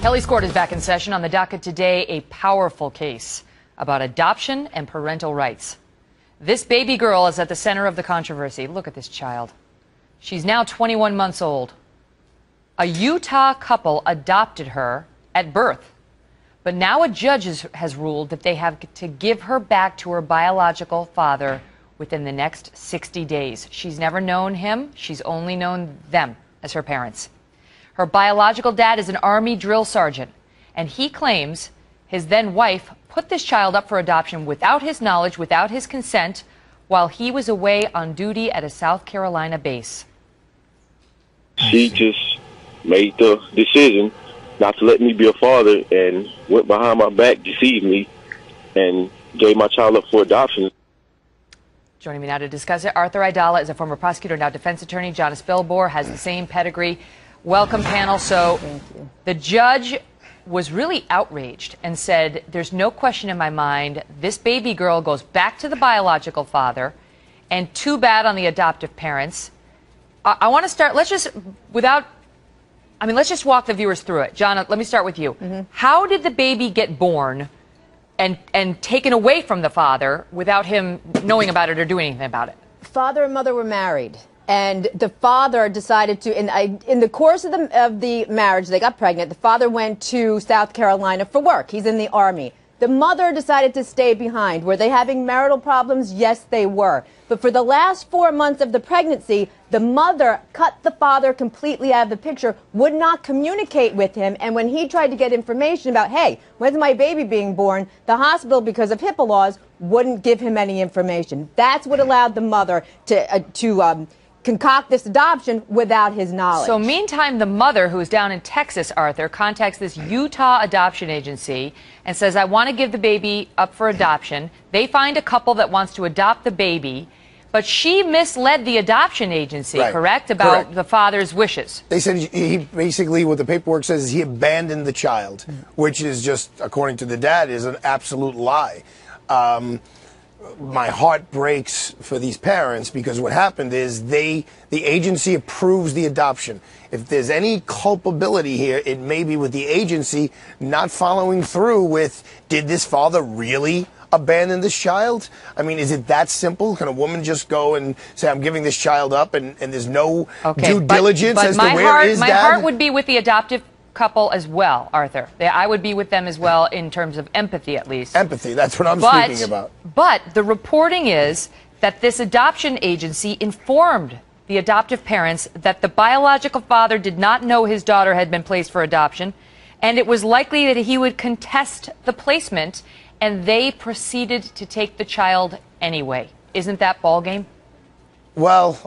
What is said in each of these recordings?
Kelly's Court is back in session. On the docket today, a powerful case about adoption and parental rights. This baby girl is at the center of the controversy. Look at this child. She's now 21 months old. A Utah couple adopted her at birth. But now a judge has ruled that they have to give her back to her biological father within the next 60 days. She's never known him. She's only known them as her parents. Her biological dad is an Army drill sergeant, and he claims his then wife put this child up for adoption without his knowledge, without his consent, while he was away on duty at a South Carolina base. She just made the decision not to let me be a father and went behind my back, deceived me, and gave my child up for adoption. Joining me now to discuss it, Arthur Aidala is a former prosecutor, now defense attorney. John Wyatt has the same pedigree. Welcome, panel. So the judge was really outraged and said, there's no question in my mind, this baby girl goes back to the biological father, and too bad on the adoptive parents. I want to start, let's just walk the viewers through it. John, let me start with you. How did the baby get born and taken away from the father without him knowing about it or doing anything about it? Father and mother were married, and the father decided to, in the course of the marriage, they got pregnant. The father went to South Carolina for work. He's in the Army. The mother decided to stay behind. Were they having marital problems? Yes, they were. But for the last 4 months of the pregnancy, the mother cut the father completely out of the picture, would not communicate with him. And when he tried to get information about, hey, when's my baby being born, the hospital, because of HIPAA laws, wouldn't give him any information. That's what allowed the mother to concoct this adoption without his knowledge. So meantime, the mother, who is down in Texas, Arthur, contacts this Utah adoption agency and says, I want to give the baby up for adoption. They find a couple that wants to adopt the baby, but she misled the adoption agency, correct, about the father's wishes. They said he basically, what the paperwork says, is he abandoned the child, which is just, according to the dad, is an absolute lie. My heart breaks for these parents, because what happened is the agency approves the adoption. If there's any culpability here, it may be with the agency not following through with, did this father really abandon this child? I mean, is it that simple? Can a woman just go and say, I'm giving this child up, and there's no due diligence as to where is dad? My heart would be with the adoptive couple as well, Arthur. I would be with them as well in terms of empathy, at least. Empathy, that's what I'm speaking about. But the reporting is that this adoption agency informed the adoptive parents that the biological father did not know his daughter had been placed for adoption, and it was likely that he would contest the placement, and they proceeded to take the child anyway. Isn't that ballgame? Well,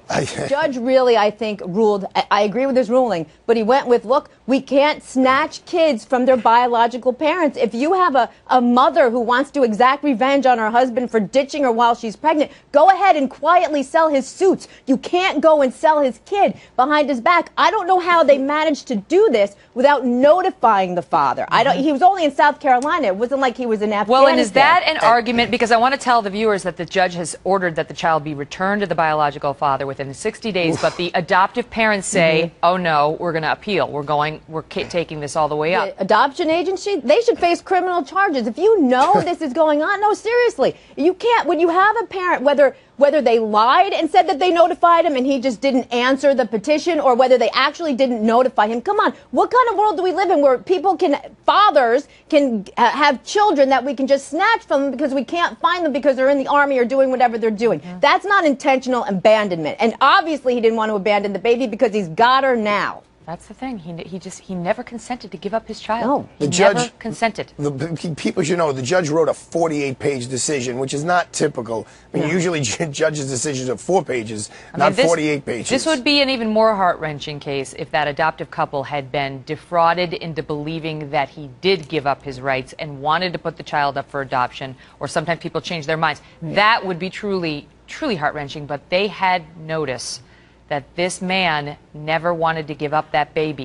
Judge really, I think, ruled, I agree with his ruling, but he went with, look, we can't snatch kids from their biological parents. If you have a mother who wants to exact revenge on her husband for ditching her while she's pregnant, go ahead and quietly sell his suits. You can't go and sell his kid behind his back. I don't know how they managed to do this without notifying the father. He was only in South Carolina. It wasn't like he was in Afghanistan. Well, and is that an argument? Because I want to tell the viewers that the judge has ordered that the child be returned to the biological father within 60 days, but the adoptive parents say, oh no, we're going to appeal. We're taking this all the way up. The adoption agency, they should face criminal charges. If you know this is going on, no, seriously, you can't, when you have a parent, whether they lied and said that they notified him and he just didn't answer the petition, or whether they actually didn't notify him. Come on, what kind of world do we live in where fathers can have children that we can just snatch from them because we can't find them because they're in the Army or doing whatever they're doing? That's not intentional abandonment. And obviously he didn't want to abandon the baby because he's got her now. That's the thing. He never never give up his child. No. He never consented. People should know the judge wrote a 48-page decision, which is not typical. I mean, usually judges' decisions are 4 pages, not 48 pages. This would be an even more heart-wrenching case if that adoptive couple had been defrauded into believing that he did give up his rights and wanted to put the child up for adoption, or sometimes people change their minds. That would be truly heart-wrenching, but they had notice that this man never wanted to give up that baby.